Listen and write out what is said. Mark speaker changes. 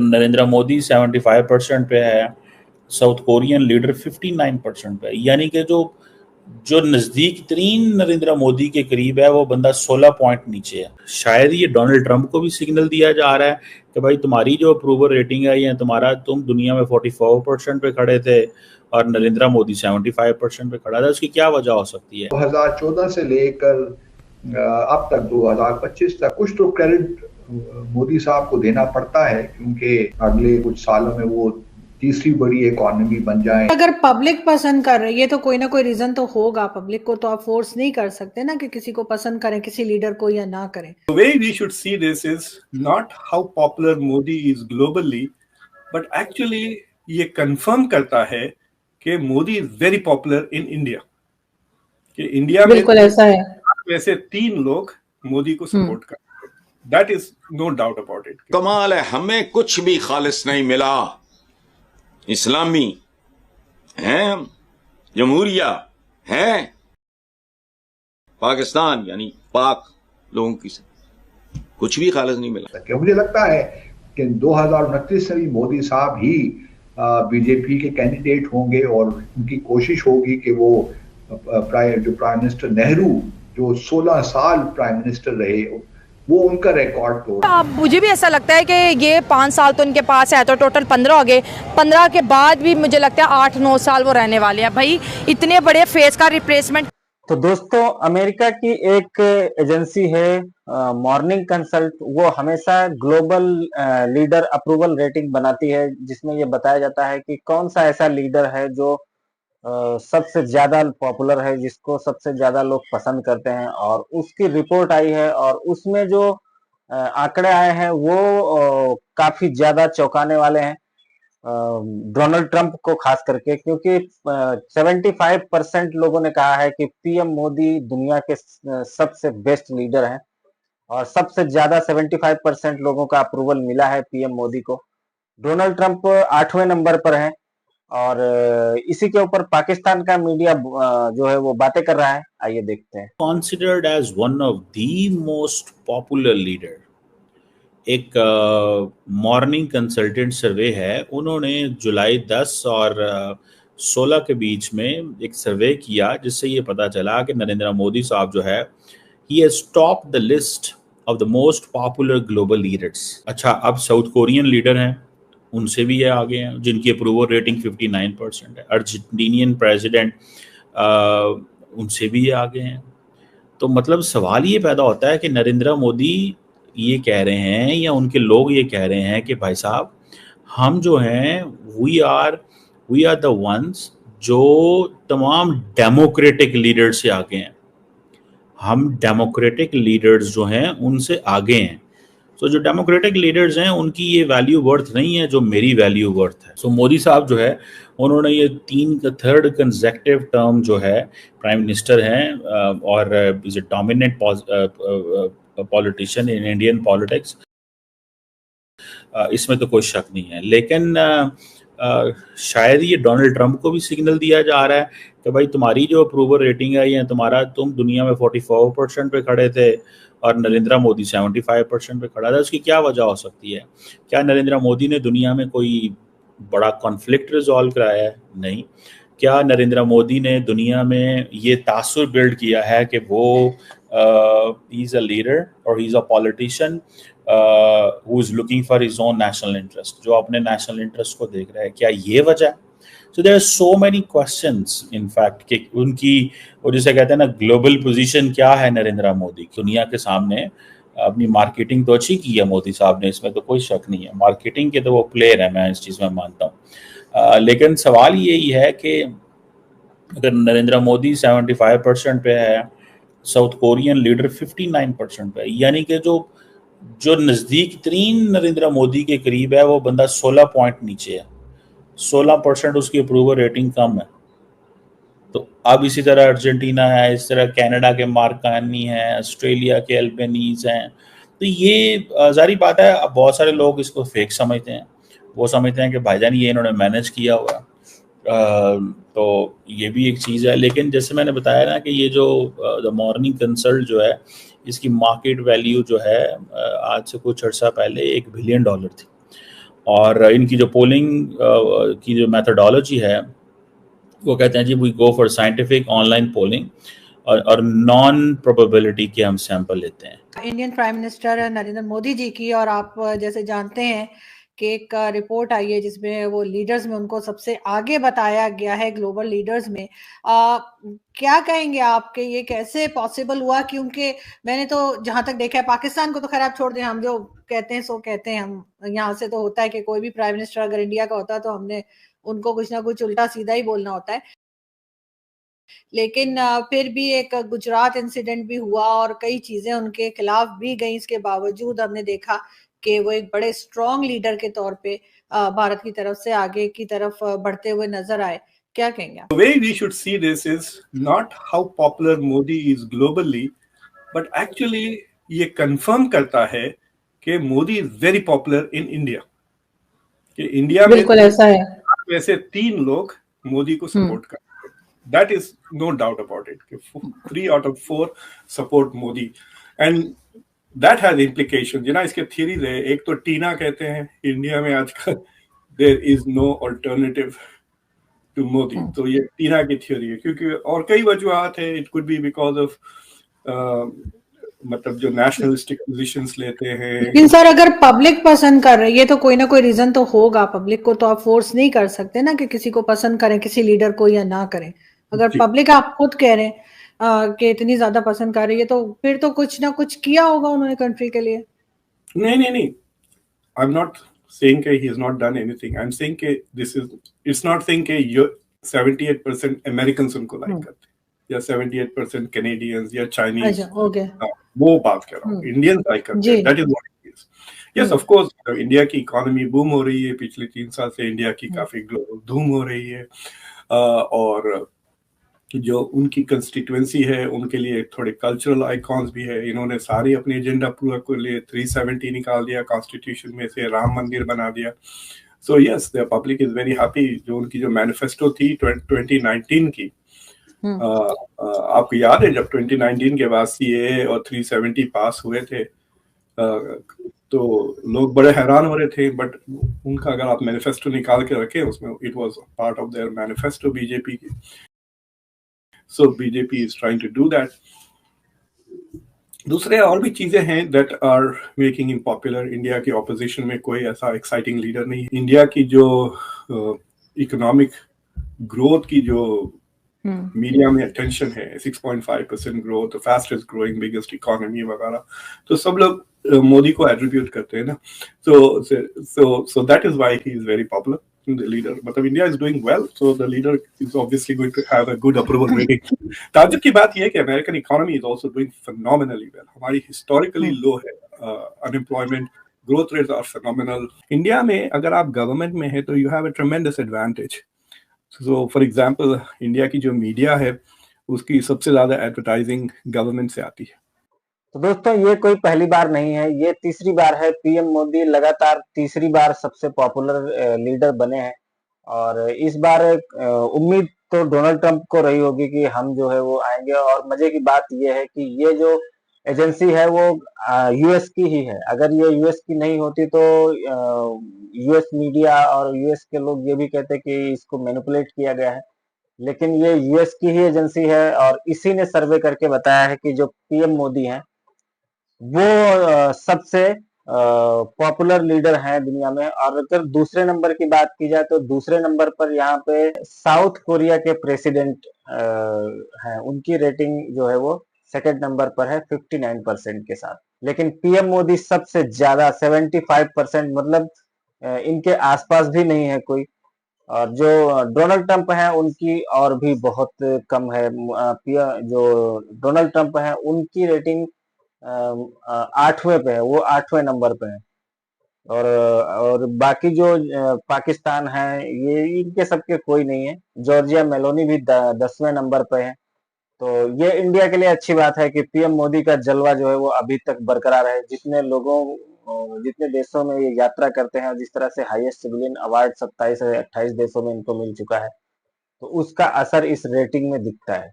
Speaker 1: नरेंद्र मोदी 75% पे है, south Korean leader 59% पे है। यानी कि जो जो नज़दीक तरीन नरेंद्र मोदी के करीब है वो बंदा 16 पॉइंट नीचे है। शायद ये डोनाल्ड ट्रंप को भी सिग्नल दिया जा रहा है कि भाई तुम्हारी जो अप्रूवल रेटिंग है या तुम दुनिया में 44% पे खड़े थे और नरेंद्र मोदी 75% पे खड़ा था, उसकी क्या वजह हो सकती है?
Speaker 2: 2014 से लेकर अब तक 2025 तक कुछ तो क्रेडिट मोदी साहब को देना पड़ता है, क्योंकि अगले कुछ सालों में वो तीसरी बड़ी इकोनॉमी बन जाए।
Speaker 3: अगर पब्लिक पसंद कर रही है तो कोई ना कोई रीजन तो होगा। पब्लिक को तो आप फोर्स नहीं कर सकते ना कि किसी को पसंद करें किसी लीडर को या ना करें।
Speaker 4: The way we should see this is not how popular Modi is globally, but actually ये कंफर्म करता है कि Modi is very popular in India. कि इंडिया में
Speaker 3: बिल्कुल ऐसा है।
Speaker 4: वैसे 3 लोग मोदी को सपोर्ट करते हैं। That is no doubt about it.
Speaker 5: कमाल है, हमें कुछ भी खालिस नहीं मिला। इस्लामी हैं, जमहूरिया है, पाकिस्तान यानी पाक लोगों की कुछ भी खालिस नहीं मिला।
Speaker 2: मुझे लगता है कि 2029 में भी मोदी साहब ही बीजेपी के कैंडिडेट होंगे और उनकी कोशिश होगी कि वो जो प्राइम मिनिस्टर नेहरू जो 16 साल प्राइम मिनिस्टर रहे वो उनका रिकॉर्ड तोड़।
Speaker 6: अब मुझे भी ऐसा लगता है कि ये 5 साल तो इनके पास है, तो टोटल 15 हो गए। 15 के बाद भी मुझे लगता है 8-9 साल वो रहने वाले हैं। भाई इतने बड़े फेस का रिप्लेसमेंट।
Speaker 7: तो दोस्तों, अमेरिका की एक एजेंसी है मॉर्निंग कंसल्ट, वो हमेशा ग्लोबल लीडर अप्रूवल रेटिंग बनाती है, जिसमें ये बताया जाता है कि कौन सा ऐसा लीडर है जो सबसे ज्यादा पॉपुलर है, जिसको सबसे ज्यादा लोग पसंद करते हैं। और उसकी रिपोर्ट आई है और उसमें जो आंकड़े आए हैं वो काफी ज्यादा चौंकाने वाले हैं डोनाल्ड ट्रंप को खास करके, क्योंकि 75% लोगों ने कहा है कि पीएम मोदी दुनिया के सबसे बेस्ट लीडर हैं और सबसे ज्यादा 75% लोगों का अप्रूवल मिला है पीएम मोदी को। डोनाल्ड ट्रंप 8वें नंबर पर हैं और इसी के ऊपर पाकिस्तान का मीडिया जो है वो बातें कर रहा है। आइए देखते हैं।
Speaker 1: Considered as one of the most popular leader. एक मॉर्निंग कंसल्टेंट सर्वे है, उन्होंने जुलाई 10 और 16 के बीच में एक सर्वे किया जिससे ये पता चला कि नरेंद्र मोदी साहब जो है he has top the list of the most popular global leaders. अच्छा, अब साउथ कोरियन लीडर हैं, उनसे भी ये आगे हैं जिनकी अप्रूवल रेटिंग 59% है। अर्जेंटीनियन प्रेसिडेंट उनसे भी ये आगे हैं। तो मतलब सवाल ये पैदा होता है कि नरेंद्र मोदी ये कह रहे हैं या उनके लोग ये कह रहे हैं कि भाई साहब हम जो हैं वी आर द वंस जो तमाम डेमोक्रेटिक लीडर से आगे हैं। हम डेमोक्रेटिक लीडर्स जो हैं उनसे आगे हैं। तो जो डेमोक्रेटिक लीडर्स हैं उनकी ये वैल्यू वर्थ नहीं है जो मेरी वैल्यू वर्थ है। सो मोदी साहब जो है उन्होंने ये 3rd कंसेक्यूटिव टर्म जो है प्राइम मिनिस्टर हैं और is a dominant politician in Indian politics, इसमें तो कोई शक नहीं है। लेकिन शायद ये डोनाल्ड ट्रंप को भी सिग्नल दिया जा रहा है कि भाई तुम्हारी जो अप्रूवल रेटिंग है या तुम दुनिया में 44% पे खड़े थे और नरेंद्र मोदी 75% पे खड़ा था, उसकी क्या वजह हो सकती है? क्या नरेंद्र मोदी ने दुनिया में कोई बड़ा कॉन्फ्लिक्ट रिजॉल्व कराया है? नहीं। क्या नरेंद्र मोदी ने दुनिया में ये तासुर बिल्ड किया है कि वो ही इज़ अ लीडर और he is a politician who is looking for his own national interest, जो अपने नेशनल इंटरेस्ट को देख रहा है? क्या ये वजह है? So there are so many questions in fact कि उनकी, और जिसे कहते हैं ना ग्लोबल पोजीशन क्या है नरेंद्र मोदी दुनिया के सामने। अपनी मार्केटिंग तो अच्छी की है मोदी साहब ने, इसमें तो कोई शक नहीं है। मार्केटिंग के तो वो प्लेयर है, मैं इस चीज़ में मानता हूँ। लेकिन सवाल यही है कि अगर नरेंद्र मोदी 75% पे है, साउथ कोरियन लीडर 59% पे है, यानी कि जो नज़दीक तरीन नरेंद्र मोदी के करीब है वो बंदा 16 पॉइंट नीचे है। 16% उसकी अप्रूवल रेटिंग कम है। तो अब इसी तरह अर्जेंटीना है, इस तरह कनाडा के मार्क कार्नी है, ऑस्ट्रेलिया के एल्बनीज हैं। तो ये जारी बात है, अब बहुत सारे लोग इसको फेक समझते हैं। वो समझते हैं कि भाईजान ये इन्होंने मैनेज किया हुआ। तो ये भी एक चीज़ है। लेकिन जैसे मैंने बताया ना कि ये जो द मॉर्निंग कंसल्ट जो है, इसकी मार्केट वैल्यू जो है आज से कुछ अर्सा पहले $1 बिलियन थी और इनकी जो पोलिंग की जो मेथडोलॉजी है वो कहते हैं जी we go for scientific online polling और नॉन प्रोबेबिलिटी के हम सैंपल लेते हैं।
Speaker 3: Indian prime minister Narendra Modi ji की, और आप जैसे जानते हैं कि एक रिपोर्ट आई है जिसमें वो लीडर्स में उनको सबसे आगे बताया गया है ग्लोबल लीडर्स में। क्या कहेंगे आपके, ये कैसे पॉसिबल हुआ? क्योंकि मैंने तो जहां तक देखा है, पाकिस्तान को तो खैर आप छोड़ दें, हम जो कहते हैं सो कहते हैं, हम यहाँ से तो होता है कि कोई भी प्राइम मिनिस्टर अगर इंडिया का होता है तो हमने उनको कुछ ना कुछ उल्टा सीधा ही बोलना होता है। लेकिन फिर भी एक गुजरात इंसिडेंट भी हुआ और कई चीजें उनके खिलाफ भी गई, इसके बावजूद हमने देखा कि वो एक बड़े स्ट्रॉन्ग लीडर के तौर पे भारत की तरफ से आगे की तरफ बढ़ते हुए नजर आए। क्या कहेंगे आप?
Speaker 4: The way we should see this is not how popular Modi is globally, but actually ये कंफर्म करता है कि Modi is very popular in India. कि इंडिया में
Speaker 3: बिल्कुल ऐसा है।
Speaker 4: वैसे 3 लोग मोदी को सपोर्ट करते हैं, that is no doubt about it. 3 out of 4 support Modi, and that has implication. ना इसके थ्योरीज है। एक तो टीना कहते हैं इंडिया में आजकल there is no alternative to Modi, तो ये टीना की थ्योरी है। क्योंकि और कई वजूहत है, it could be because of मतलब जो नेशनलिस्टिक पोजीशंस लेते हैं।
Speaker 3: लेकिन सर अगर पब्लिक पसंद कर रही है तो कोई ना कोई रीजन तो होगा। पब्लिक को तो आप फोर्स नहीं कर सकते ना कि किसी को पसंद करें, किसी लीडर को या ना करें। अगर पब्लिक आप खुद कह रहे हैं कि इतनी ज्यादा पसंद कर रही है तो फिर तो कुछ ना कुछ किया होगा उन्होंने कंट्री के लिए।
Speaker 4: नहीं, आई एम नॉट saying कि he has not done anything. I'm saying कि this is, it's not saying कि 78% Americans उनको लाइक करते हैं या 78% Canadians या Chinese।
Speaker 3: ओके,
Speaker 4: वो बात कर रहा हूँ, इंडियन लाइक करते हैं, that is what it is. Yes, of course, India की इकोनॉमी बूम हो रही है। पिछले 3 साल से इंडिया की काफी ग्लोबल धूम हो रही है, और जो उनकी कंस्टिट्यूएंसी है उनके लिए थोड़े कल्चरल आइकॉन्स भी है। इन्होंने सारी अपनी एजेंडा पूरा कर लिए, 370 निकाल दिया कॉन्स्टिट्यूशन में से, राम मंदिर बना दिया। So yes, the public is very happy. जो उनकी जो मैनिफेस्टो थी 2019 की, आपको याद है जब 2019 के बाद सीएए और 370 पास हुए थे, तो लोग बड़े हैरान हो रहे थे। बट उनका अगर आप मैनिफेस्टो निकाल के रखें, उसमें it was part of their manifesto BJP की। So BJP is trying to do that. दूसरे और भी चीजें हैं that are making him popular. India की ऑपोजिशन में कोई ऐसा एक्साइटिंग लीडर नहीं। इंडिया की जो इकोनॉमिक ग्रोथ की जो मीडिया में अटेंशन है, 6.5% growth, fastest growing biggest economy वगैरह, तो सब लोग मोदी को एट्रीब्यूट करते हैं ना। So that is why he is very popular. The leader, मतलब India is doing well, so the leader is obviously going to have a good approval rating. ताज्जुब की बात यह है कि American economy is also doing phenomenally well. हमारी historically low है unemployment, growth rates are phenomenal. India में अगर आप गवर्नमेंट में है तो you have a tremendous advantage. So for example, India की जो मीडिया है उसकी सबसे ज्यादा एडवर्टाइजिंग गवर्नमेंट से आती है।
Speaker 7: तो दोस्तों ये कोई पहली बार नहीं है, ये तीसरी बार है। पीएम मोदी लगातार तीसरी बार सबसे पॉपुलर लीडर बने हैं, और इस बार उम्मीद तो डोनाल्ड ट्रंप को रही होगी कि हम जो है वो आएंगे। और मजे की बात ये है कि ये जो एजेंसी है वो यूएस की ही है। अगर ये यूएस की नहीं होती तो यूएस मीडिया और यूएस के लोग ये भी कहते कि इसको मैनिपुलेट किया गया है, लेकिन ये यूएस की ही एजेंसी है। और इसी ने सर्वे करके बताया है कि जो पीएम मोदी हैं वो सबसे पॉपुलर लीडर हैं दुनिया में। और अगर दूसरे नंबर की बात की जाए तो दूसरे नंबर पर यहाँ पे साउथ कोरिया के प्रेसिडेंट हैं, उनकी रेटिंग जो है वो सेकंड नंबर पर है 59% के साथ। लेकिन पीएम मोदी सबसे ज्यादा 75%, मतलब इनके आसपास भी नहीं है कोई। और जो डोनाल्ड ट्रंप है उनकी और भी बहुत कम है। जो डोनाल्ड ट्रंप है उनकी रेटिंग 8वें पे है, वो 8वें नंबर पे है। और बाकी जो पाकिस्तान है, ये इनके सबके कोई नहीं है। जॉर्जिया मेलोनी भी 10वें नंबर पे है। तो ये इंडिया के लिए अच्छी बात है कि पीएम मोदी का जलवा जो है वो अभी तक बरकरार है। जितने देशों में ये यात्रा करते हैं, जिस तरह से हाईएस्ट सिविलियन अवार्ड 27 से 28 देशों में इनको मिल चुका है, तो उसका असर इस रेटिंग में दिखता है।